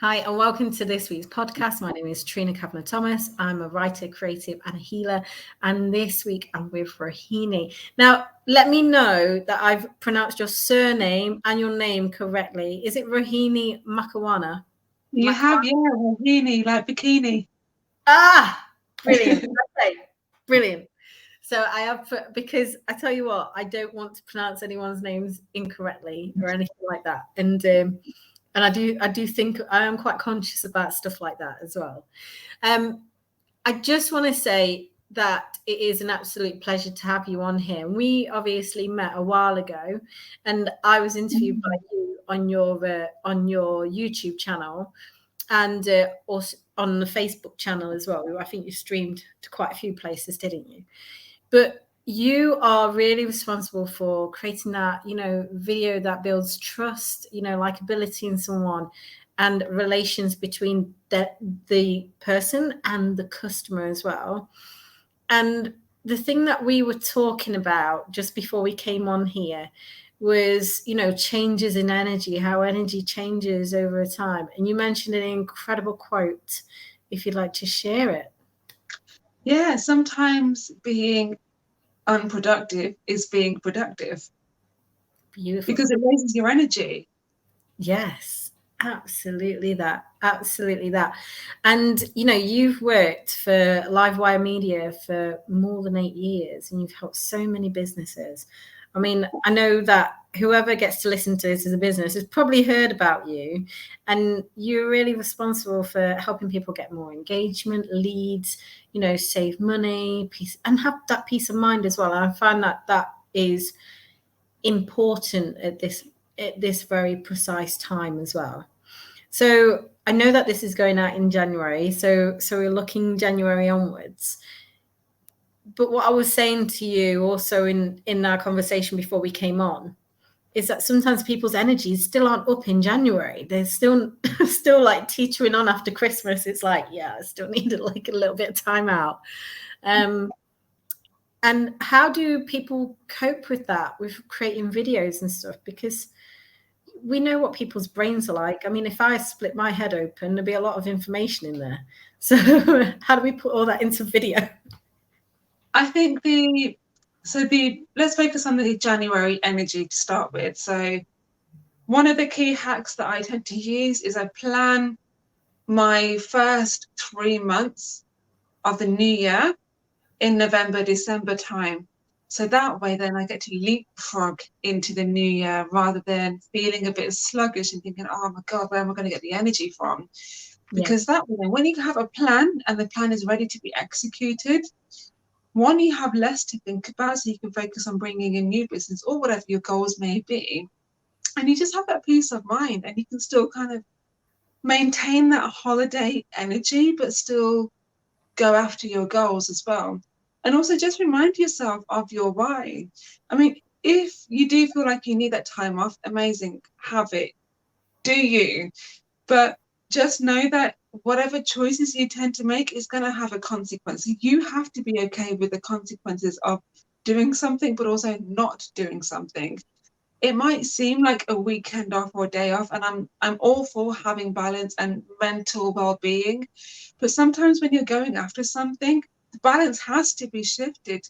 Hi, and welcome to this week's podcast. My name is Trina Kavanagh-Thomas. I'm a writer, creative, and a healer. And this week I'm with Rohini. Now, let me know that I've pronounced your surname and your name correctly. Is it Rohini Makawana? You have, yeah, Rohini, like bikini. Ah, brilliant. Okay, brilliant. So I have put, because I tell you what, I don't want to pronounce anyone's names incorrectly or anything like that. And I do think I am quite conscious about stuff like that as well. I just want to say that it is an absolute pleasure to have you on here. We obviously met a while ago, and I was interviewed by you on your YouTube channel, and also on the Facebook channel as well. I think you streamed to quite a few places, didn't you? But you are really responsible for creating that, video that builds trust, likability in someone and relations between the person and the customer as well. And the thing that we were talking about just before we came on here was, changes in energy, how energy changes over time. And you mentioned an incredible quote, if you'd like to share it. Yeah, sometimes being unproductive is being productive. Beautiful. Because it raises your energy. Yes, absolutely that. Absolutely that. And, you've worked for Livewire Media for more than 8 years and you've helped so many businesses. I mean, I know that whoever gets to listen to this as a business has probably heard about you, and you're really responsible for helping people get more engagement, leads, save money, peace, and have that peace of mind as well. And I find that is important at this very precise time as well. So I know that this is going out in January, so we're looking January onwards. But what I was saying to you also in our conversation before we came on is that sometimes people's energies still aren't up in January. They're still like teetering on after Christmas. It's like, yeah, I still need a little bit of time out. And how do people cope with that, with creating videos and stuff? Because we know what people's brains are like. I mean, if I split my head open, there'd be a lot of information in there. So how do we put all that into video? I think let's focus on the January energy to start with. So one of the key hacks that I tend to use is I plan my first 3 months of the new year in November, December time. So that way then I get to leapfrog into the new year rather than feeling a bit sluggish and thinking, oh my God, where am I going to get the energy from? Because that way, when you have a plan and the plan is ready to be executed, one, you have less to think about, so you can focus on bringing in new business or whatever your goals may be. And you just have that peace of mind, and you can still kind of maintain that holiday energy, but still go after your goals as well. And also just remind yourself of your why. I mean, if you do feel like you need that time off, amazing, have it. Do you? But just know that whatever choices you tend to make is going to have a consequence. You have to be okay with the consequences of doing something, but also not doing something. It might seem like a weekend off or a day off, and I'm all for having balance and mental well-being. But sometimes when you're going after something, the balance has to be shifted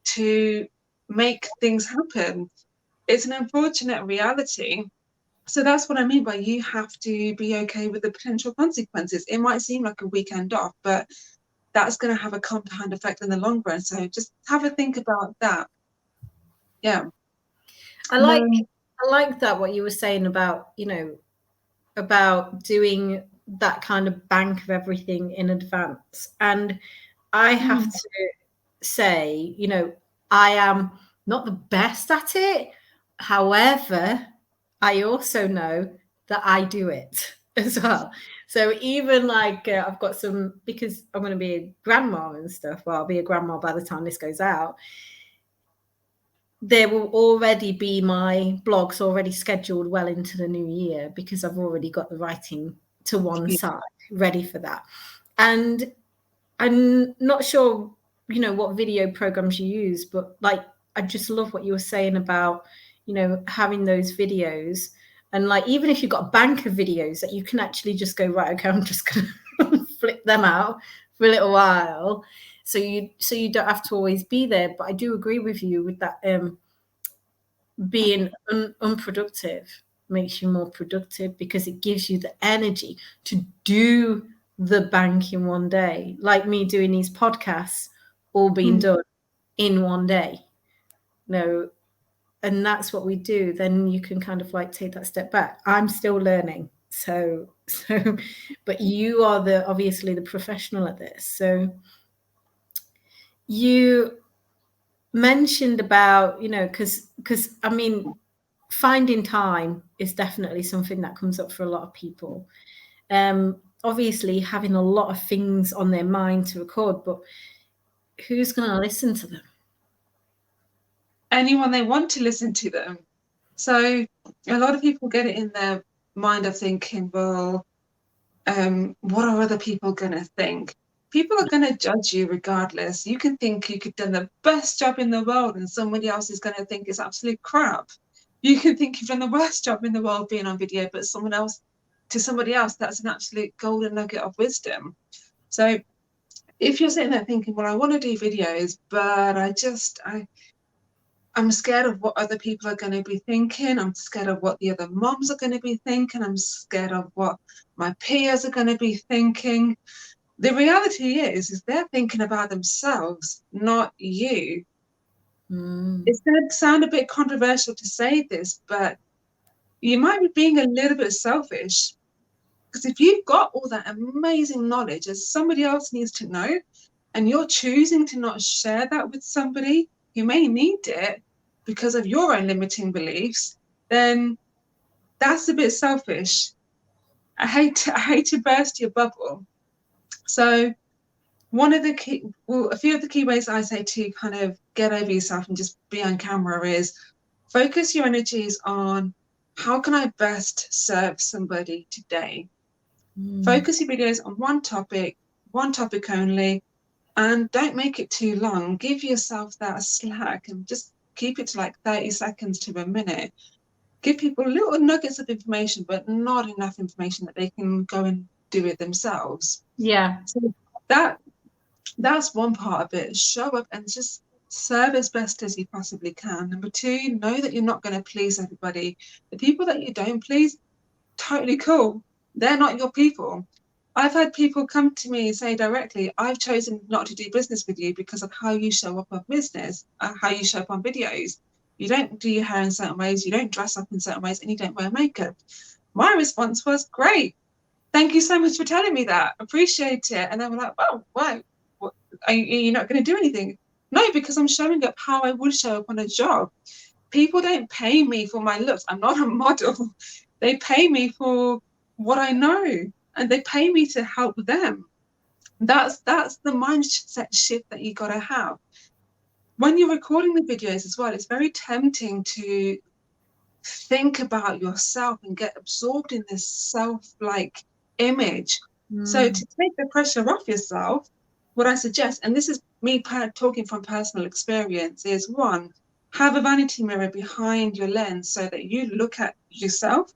to make things happen. It's an unfortunate reality. So that's what I mean by you have to be okay with the potential consequences. It might seem like a weekend off, but that's going to have a compound effect in the long run. So just have a think about that. Yeah. I like that, what you were saying about, about doing that kind of bank of everything in advance. And I have to say, I am not the best at it. However, I also know that I do it as well. So even like I've got some, because I'm going to be a grandma and stuff. Well, I'll be a grandma by the time this goes out. There will already be my blogs already scheduled well into the new year because I've already got the writing to one side ready for that. And I'm not sure, what video programs you use, but like, I just love what you were saying about, having those videos And like, even if you've got a bank of videos that you can actually just go, right, okay, I'm just going to flip them out for a little while. So you don't have to always be there. But I do agree with you with that being unproductive makes you more productive, because it gives you the energy to do the bank in one day, like me doing these podcasts all being done in one day. No, and that's what we do. Then you can kind of like take that step back. I'm still learning, so but you are obviously the professional at this. So you mentioned about, because I mean, finding time is definitely something that comes up for a lot of people. Obviously having a lot of things on their mind to record, but who's going to listen to them? Anyone they want to listen to them. So a lot of people get it in their mind of thinking, well, what are other people going to think? People are going to judge you regardless. You can think you could have done the best job in the world and somebody else is going to think it's absolute crap. You can think you've done the worst job in the world being on video, but to somebody else, that's an absolute golden nugget of wisdom. So if you're sitting there thinking, well, I want to do videos, but I'm scared of what other people are going to be thinking. I'm scared of what the other moms are going to be thinking. I'm scared of what my peers are going to be thinking. The reality is they're thinking about themselves, not you. It's going to sound a bit controversial to say this, but you might be being a little bit selfish. Because if you've got all that amazing knowledge that somebody else needs to know, and you're choosing to not share that with somebody who may need it because of your own limiting beliefs, then that's a bit selfish. I hate to burst your bubble. So a few of the key ways I say to kind of get over yourself and just be on camera is focus your energies on how can I best serve somebody today. Focus your videos on one topic only, and don't make it too long. Give yourself that slack and just keep it to like 30 seconds to a minute. Give people little nuggets of information, but not enough information that they can go and do it themselves. Yeah. So that's one part of it. Show up and just serve as best as you possibly can. Number two, know that you're not going to please everybody. The people that you don't please, totally cool. They're not your people. I've had people come to me and say directly, I've chosen not to do business with you because of how you show up on business, how you show up on videos. You don't do your hair in certain ways, you don't dress up in certain ways, and you don't wear makeup. My response was, great. Thank you so much for telling me that. Appreciate it. And they were like, oh, wow. Are you not going to do anything? No, because I'm showing up how I would show up on a job. People don't pay me for my looks. I'm not a model. They pay me for what I know, and they pay me to help them. That's the mindset shift that you got to have. When you're recording the videos as well, it's very tempting to think about yourself and get absorbed in this self-like image. So to take the pressure off yourself, what I suggest, and this is me talking from personal experience, is one, have a vanity mirror behind your lens so that you look at yourself,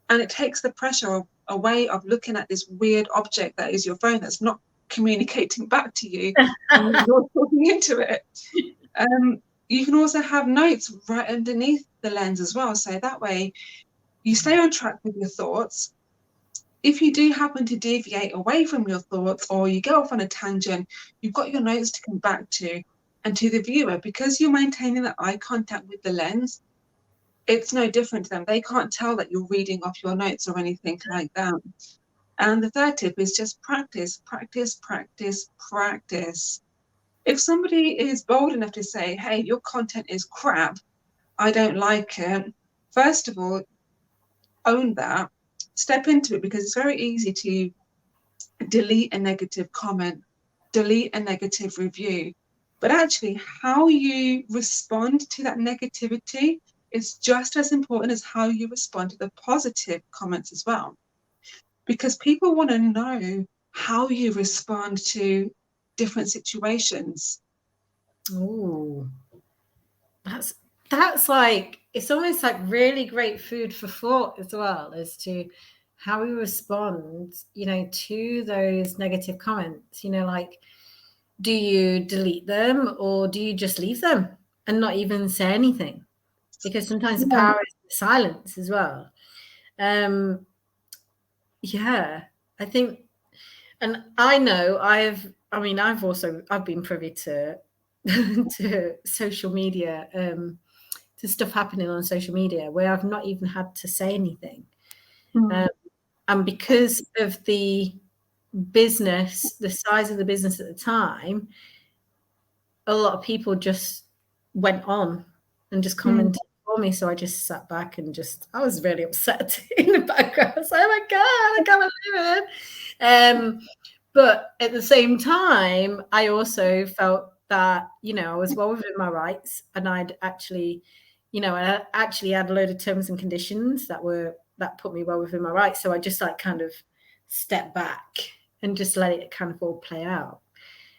and it takes the pressure away of looking at this weird object that is your phone that's not communicating back to you and you're talking into it. You can also have notes right underneath the lens as well, so that way you stay on track with your thoughts. If you do happen to deviate away from your thoughts or you go off on a tangent, you've got your notes to come back to. And to the viewer, because you're maintaining that eye contact with the lens, it's no different to them. They can't tell that you're reading off your notes or anything like that. And the third tip is just practice, practice, practice, practice. If somebody is bold enough to say, hey, your content is crap, I don't like it, first of all, own that, step into it, because it's very easy to delete a negative comment, delete a negative review. But actually, how you respond to that negativity is just as important as how you respond to the positive comments as well. Because people want to know how you respond to different situations. Oh, that's that's like, it's almost like really great food for thought as well, as to how we respond, to those negative comments. Like, do you delete them or do you just leave them and not even say anything? Because sometimes the Yeah. power is silence as well. Yeah, I think, and I know I've been privy to to social media, to stuff happening on social media where I've not even had to say anything. Mm. And because of the size of the business at the time, a lot of people just went on and just Mm. commented for me. So I just sat back and I was really upset in the background. I was like, oh my God, I can't believe it. But at the same time, I also felt that, I was well within my rights, and I'd actually, I actually had a load of terms and conditions that put me well within my rights. So I just like kind of stepped back and just let it kind of all play out.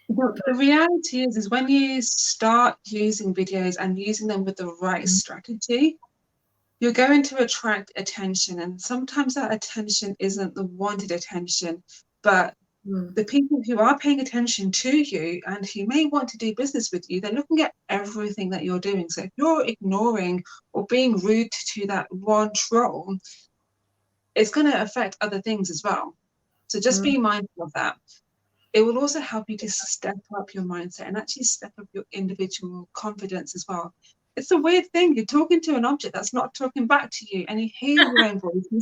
The reality is when you start using videos and using them with the right strategy, you're going to attract attention. And sometimes that attention isn't the wanted attention, but the people who are paying attention to you and who may want to do business with you, they're looking at everything that you're doing. So if you're ignoring or being rude to that one troll, it's going to affect other things as well. So just be mindful of that. It will also help you to step up your mindset and actually step up your individual confidence as well. It's a weird thing. You're talking to an object that's not talking back to you, and you hear your own voice. You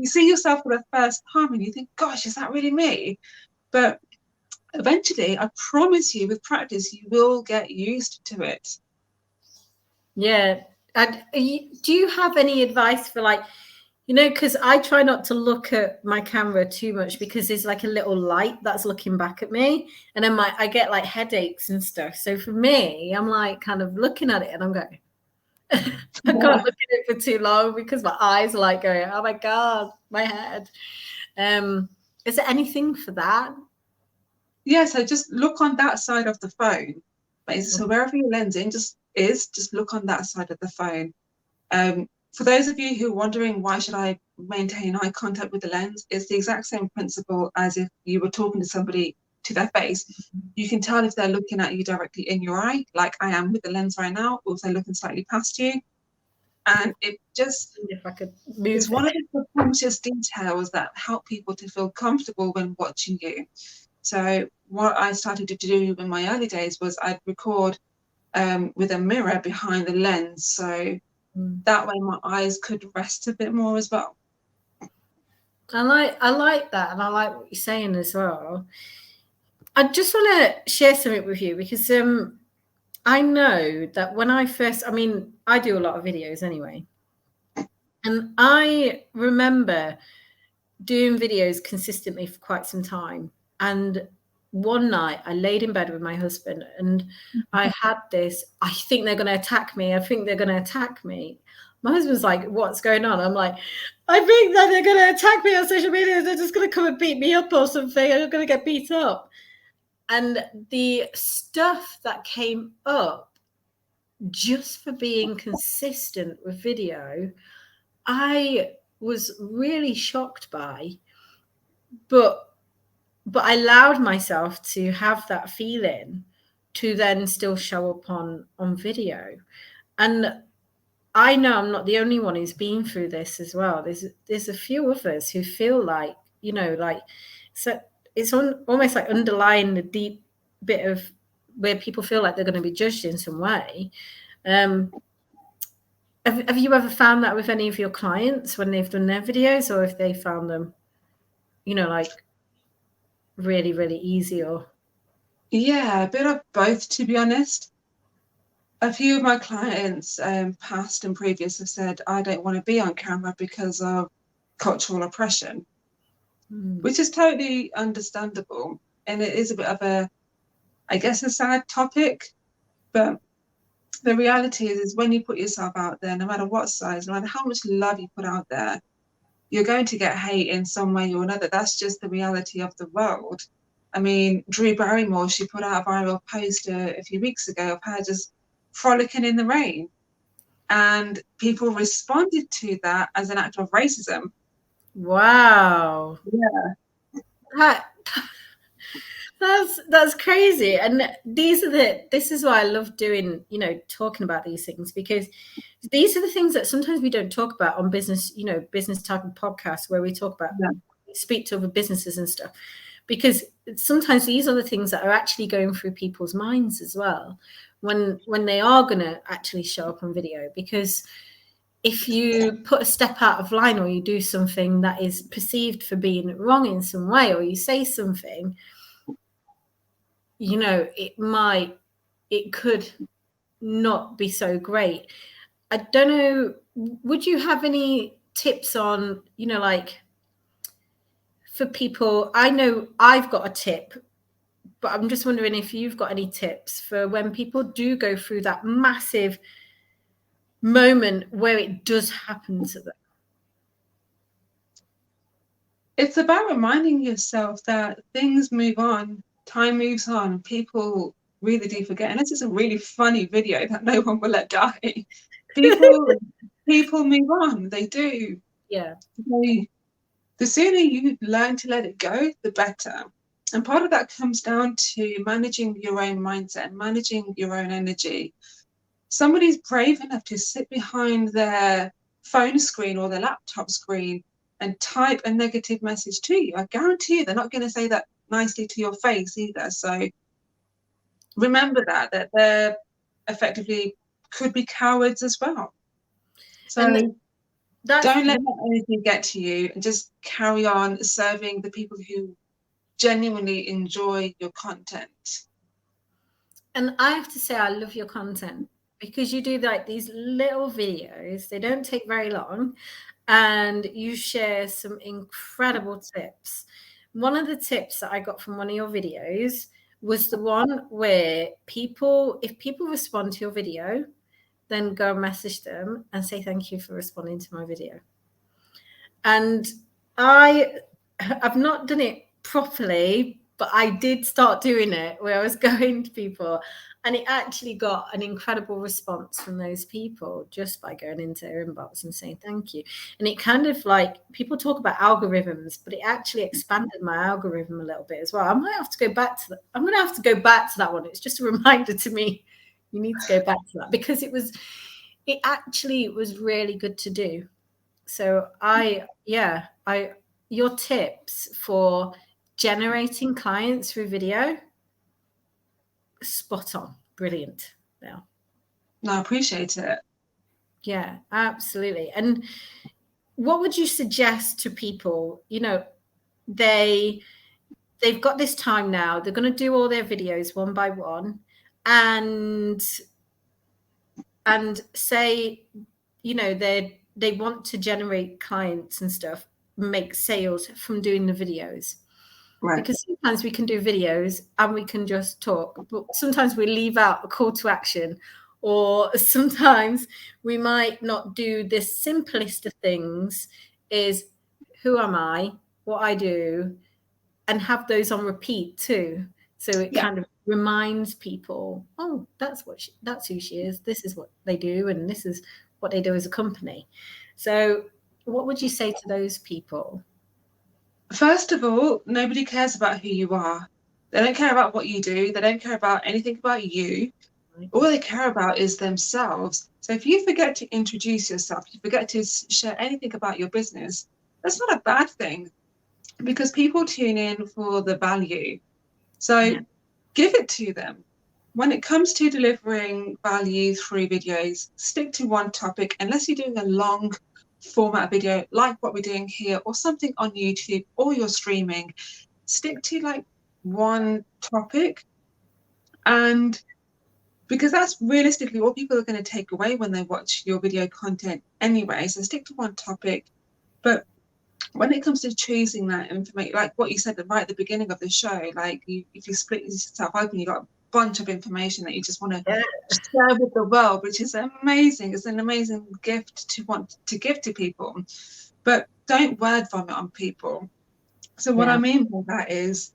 see yourself for the first time, and you think, "Gosh, is that really me?" But eventually, I promise you, with practice, you will get used to it. Yeah. And do you have any advice for, like, because I try not to look at my camera too much, because there's like a little light that's looking back at me, and then I get like headaches and stuff. So for me, I'm like kind of looking at it and I'm going, I can't look at it for too long because my eyes are like going, oh my God, my head. Is there anything for that? Yeah, so just look on that side of the phone. So wherever your lens just look on that side of the phone. For those of you who are wondering why should I maintain eye contact with the lens, it's the exact same principle as if you were talking to somebody to their face. You can tell if they're looking at you directly in your eye, like I am with the lens right now, or if they're looking slightly past you. And If I could move it's one of the subconscious details that help people to feel comfortable when watching you. So what I started to do in my early days was I'd record with a mirror behind the lens. So that way my eyes could rest a bit more as well. I like that, and I like what you're saying as well. I just want to share something with you, because I know that when I do a lot of videos anyway, and I remember doing videos consistently for quite some time. And one night I laid in bed with my husband, and I had this, I think they're going to attack me. I think they're going to attack me. My husband's like, what's going on? I'm like, I think that they're going to attack me on social media. They're just going to come and beat me up or something. I'm going to get beat up. And the stuff that came up just for being consistent with video, I was really shocked by. But I allowed myself to have that feeling to then still show up on video. And I know I'm not the only one who's been through this as well. There's a few others who feel like, like, so it's almost like underlying the deep bit of where people feel like they're going to be judged in some way. Have you ever found that with any of your clients when they've done their videos, or if they found them, like really, really easy? Or Yeah, a bit of both, to be honest. A few of my clients, past and previous, have said, I don't want to be on camera because of cultural oppression, which is totally understandable. And it is a bit of I guess, a sad topic. But the reality is when you put yourself out there, no matter what size, no matter how much love you put out there, you're going to get hate in some way or another. That's just the reality of the world. I mean, Drew Barrymore, she put out a viral post a few weeks ago of her just frolicking in the rain. and people responded to that as an act of racism. Wow. Yeah. That's crazy. And this is why I love doing, talking about these things, because these are the things that sometimes we don't talk about on business, business type of podcasts where we talk about, speak to other businesses and stuff, because sometimes these are the things that are actually going through people's minds as well when they are going to actually show up on video. Because if you put a step out of line, or you do something that is perceived for being wrong in some way, or you say something, it could not be so great. I don't know, would you have any tips on, like, for people? I know I've got a tip, but I'm just wondering if you've got any tips for when people do go through that massive moment where it does happen to them. It's about reminding yourself that things move on, time moves on, people really do forget. And this is a really funny video that no one will let die. People move on, they do. Yeah. The sooner you learn to let it go, the better. And part of that comes down to managing your own mindset and managing your own energy. Somebody's brave enough to sit behind their phone screen or their laptop screen and type a negative message to you. I guarantee you they're not going to say that nicely to your face either. So remember that they're effectively could be cowards as well. So don't let that energy get to you, and just carry on serving the people who genuinely enjoy your content. And I have to say, I love your content, because you do like these little videos. They don't take very long, and you share some incredible tips. One of the tips that I got from one of your videos was the one where if people respond to your video, then go message them and say, thank you for responding to my video. And I've not done it properly, but I did start doing it, where I was going to people, and it actually got an incredible response from those people just by going into their inbox and saying thank you. And it kind of, like, people talk about algorithms, but it actually expanded my algorithm a little bit as well. I'm going to have to go back to that. I'm going to have to go back to that one. It's just a reminder to me. You need to go back to that, because it actually was really good to do. So your tips for generating clients through video, spot on, brilliant. No, I appreciate it. Yeah, absolutely. And what would you suggest to people? They've got this time now. They're going to do all their videos one by one, and say, they want to generate clients and stuff, make sales from doing the videos. Right. Because sometimes we can do videos and we can just talk, but sometimes we leave out a call to action, or sometimes we might not do the simplest of things, is who am I, what I do, and have those on repeat too. So it kind of reminds people, oh, that's who she is. This is what they do, and this is what they do as a company. So what would you say to those people? First of all, nobody cares about who you are. They don't care about what you do. They don't care about anything about you. All they care about is themselves. So if you forget to introduce yourself, you forget to share anything about your business, that's not a bad thing, because people tune in for the value. So give it to them. When it comes to delivering value through videos, stick to one topic, unless you're doing a long format video like what we're doing here, or something on YouTube, or you're streaming. Stick to like one topic, and because that's realistically what people are going to take away when they watch your video content anyway. So stick to one topic. But when it comes to choosing that information, like what you said right at the beginning of the show, like if you split yourself open, you got a bunch of information that you just want to share with the world, which is amazing. It's an amazing gift to want to give to people, but don't word vomit on people. So what I mean by that is,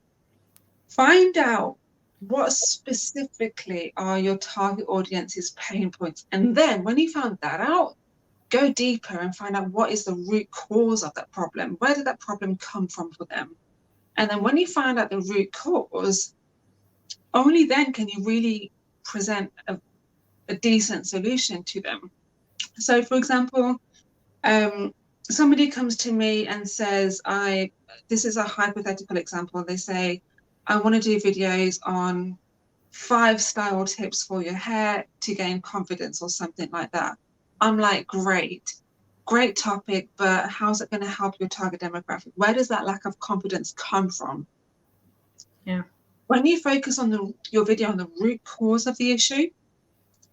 find out what specifically are your target audience's pain points? And then when you found that out, go deeper and find out what is the root cause of that problem. Where did that problem come from for them? And then when you find out the root cause, only then can you really present a decent solution to them. So, for example, somebody comes to me and says, this is a hypothetical example. They say, I want to do videos on 5 style tips for your hair to gain confidence or something like that. I'm like, great topic, but how's it going to help your target demographic? Where does that lack of confidence come from? Yeah. When you focus on your video on the root cause of the issue,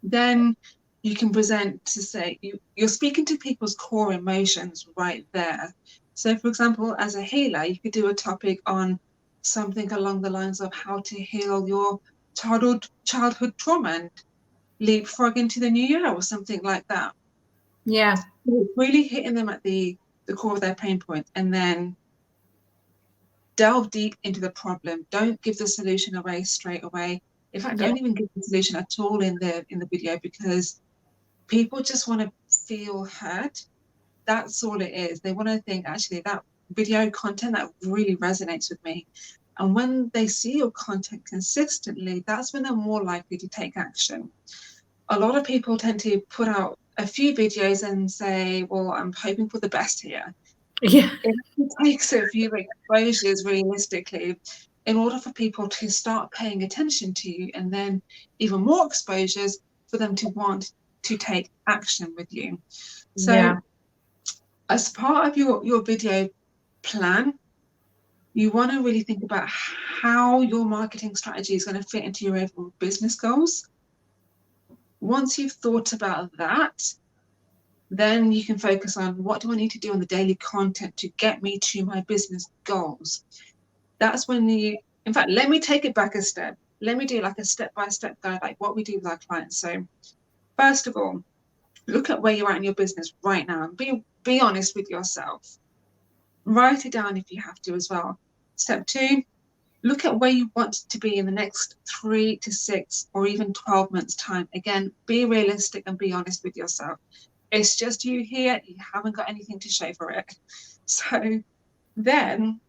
then you can present to say you're speaking to people's core emotions right there. So, for example, as a healer, you could do a topic on something along the lines of how to heal your childhood trauma and leapfrog into the new year or something like that. Yeah. Really hitting them at the core of their pain point, and then delve deep into the problem. Don't give the solution away straight away. In fact, don't even give the solution at all in the video, because people just want to feel heard. That's all it is. They want to think, actually, that video content that really resonates with me. And when they see your content consistently, that's when they're more likely to take action. A lot of people tend to put out a few videos and say, well, I'm hoping for the best here. Yeah. It takes a few exposures realistically in order for people to start paying attention to you, and then even more exposures for them to want to take action with you. So as part of your video plan, you want to really think about how your marketing strategy is going to fit into your overall business goals. Once you've thought about that, then you can focus on, what do I need to do on the daily content to get me to my business goals? That's when in fact, let me take it back a step. Let me do like a step-by-step guide, like what we do with our clients. So first of all, look at where you're at in your business right now and be honest with yourself. Write it down if you have to as well. Step 2, look at where you want to be in the next 3 to 6 or even 12 months time. Again, be realistic and be honest with yourself. It's just you here, you haven't got anything to show for it. So then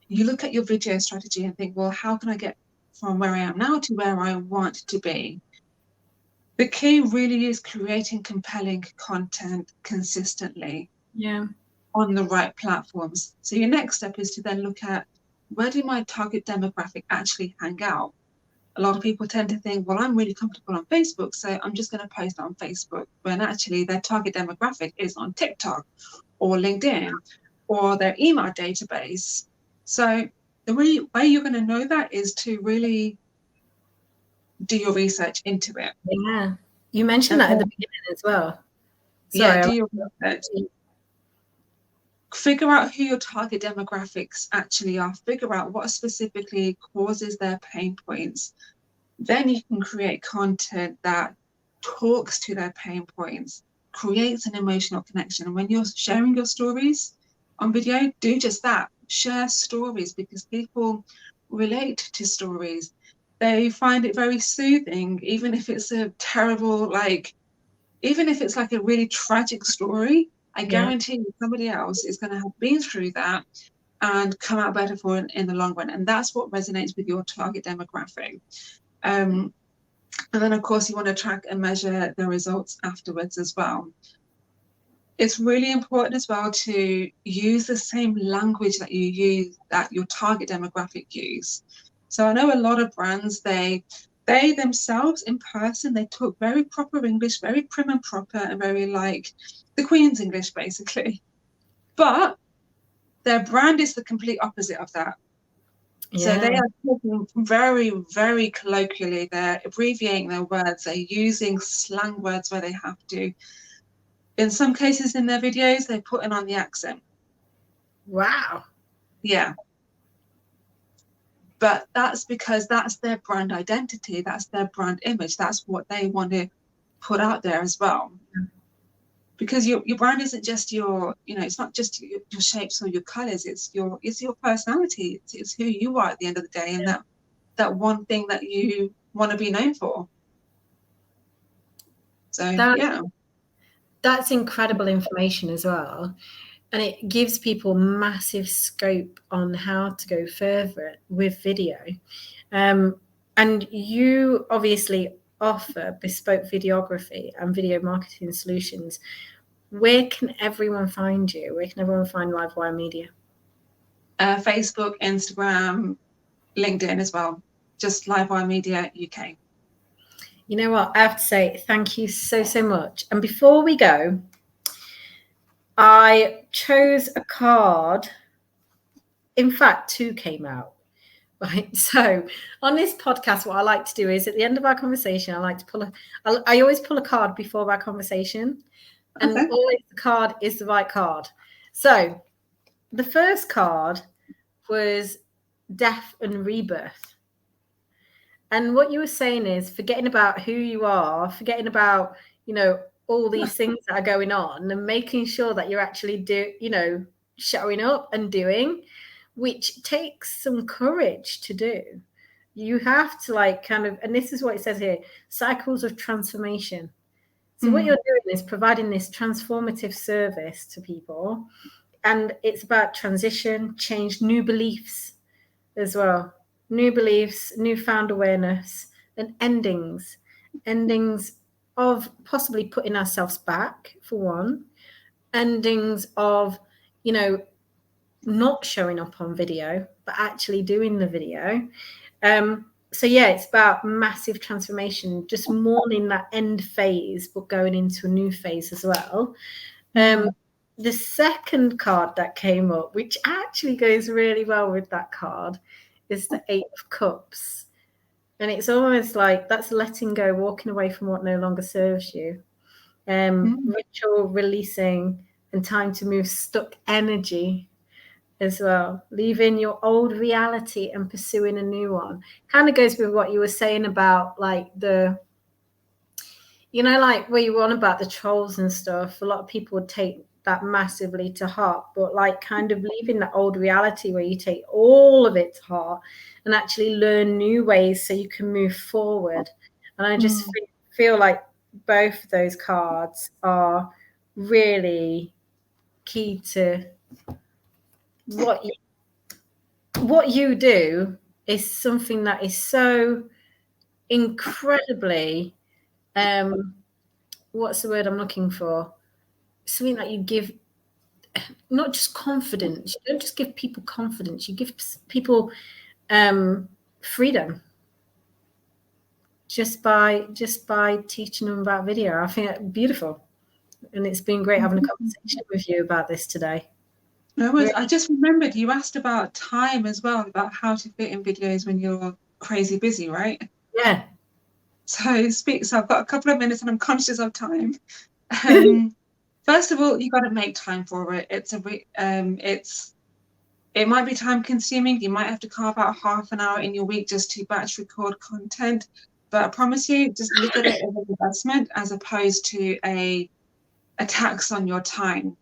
you look at your video strategy and think, well, how can I get from where I am now to where I want to be? The key really is creating compelling content consistently on the right platforms. So your next step is to then look at, where do my target demographic actually hang out? A lot of people tend to think, well, I'm really comfortable on Facebook, so I'm just going to post on Facebook, when actually their target demographic is on TikTok or LinkedIn or their email database. So the way you're going to know that is to really do your research into it. Yeah. You mentioned that at the beginning as well. Sorry, do your research. Figure out who your target demographics actually are. Figure out what specifically causes their pain points. Then you can create content that talks to their pain points, creates an emotional connection. And when you're sharing your stories on video, do just that. Share stories, because people relate to stories. They find it very soothing, even if it's a terrible, even if it's like a really tragic story. I guarantee you somebody else is going to have been through that and come out better for it in the long run. And that's what resonates with your target demographic. And then, of course, you want to track and measure the results afterwards as well. It's really important as well to use the same language that you use, that your target demographic use. So I know a lot of brands, they themselves in person, they talk very proper English, very prim and proper, and very like the Queen's English, basically. But their brand is the complete opposite of that. So they are talking very, very colloquially. They're abbreviating their words. They're using slang words where they have to. In some cases in their videos, they're putting on the accent. Wow. Yeah. But that's because that's their brand identity. That's their brand image. That's what they want to put out there as well. Because your brand isn't just it's not just your shapes or your colors. It's your personality. It's who you are at the end of the day. And that one thing that you want to be known for. So that's incredible information as well. And it gives people massive scope on how to go further with video. And you obviously offer bespoke videography and video marketing solutions. Where can everyone find you? Where can everyone find Livewire Media? Facebook, Instagram, LinkedIn as well. Just Livewire Media UK. You know what? I have to say thank you so much. And before we go, I chose a card. In fact, 2 came out. Right. So on this podcast, what I like to do is at the end of our conversation, I like to I always pull a card before our conversation, and always the card is the right card. So the first card was death and rebirth. And what you were saying is forgetting about who you are, forgetting about, all these things that are going on, and making sure that you're actually showing up and doing, which takes some courage to do. You have to and this is what it says here, cycles of transformation. So what you're doing is providing this transformative service to people. And it's about transition, change, new beliefs as well. New beliefs, newfound awareness, and endings of possibly putting ourselves back, for one, endings of, not showing up on video, but actually doing the video. So yeah, it's about massive transformation, just mourning that end phase, but going into a new phase as well. The second card that came up, which actually goes really well with that card, is the 8 of Cups. And it's almost like that's letting go, walking away from what no longer serves you. Ritual releasing and time to move stuck energy as well. Leaving your old reality and pursuing a new one. Kind of goes with what you were saying about like where you were on about the trolls and stuff. A lot of people would take that massively to heart, but like kind of leaving that old reality where you take all of it to heart and actually learn new ways so you can move forward. And I just feel like both of those cards are really key to what you do is something that is so incredibly what's the word I'm looking for? Something that you give not just confidence. You don't just give people confidence. You give people freedom just by teaching them about video. I think that's beautiful, and it's been great having a conversation with you about this today. No worries. I just remembered you asked about time as well, about how to fit in videos when you're crazy busy, right? Yeah. So I've got a couple of minutes and I'm conscious of time. First of all, you got to make time for it. It might be time consuming. You might have to carve out half an hour in your week just to batch record content. But I promise you, just look at it as an investment as opposed to a tax on your time.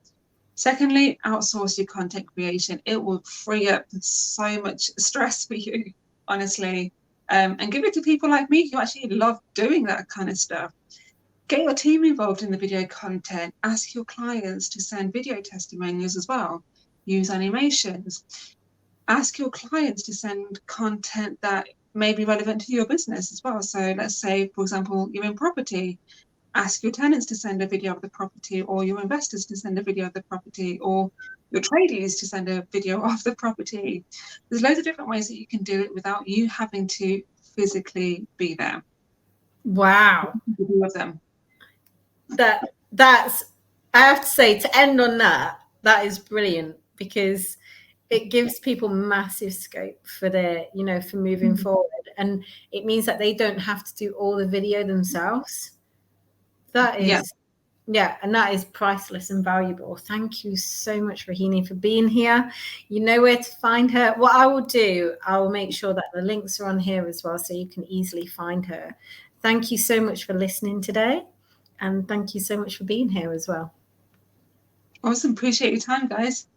Secondly, outsource your content creation. It will free up so much stress for you, honestly. And give it to people like me who actually love doing that kind of stuff. Get your team involved in the video content. Ask your clients to send video testimonials as well. Use animations. Ask your clients to send content that may be relevant to your business as well. So let's say, for example, you're in property. Ask your tenants to send a video of the property, or your investors to send a video of the property, or your tradies to send a video of the property. There's loads of different ways that you can do it without you having to physically be there. Wow. With them. That's I have to say, to end on that is brilliant, because it gives people massive scope for their, for moving forward. And it means that they don't have to do all the video themselves. That is, and that is priceless and valuable. Thank you so much, Rahini, for being here. You know where to find her. What I will do, I will make sure that the links are on here as well, so you can easily find her. Thank you so much for listening today. And thank you so much for being here as well. Awesome. Appreciate your time, guys.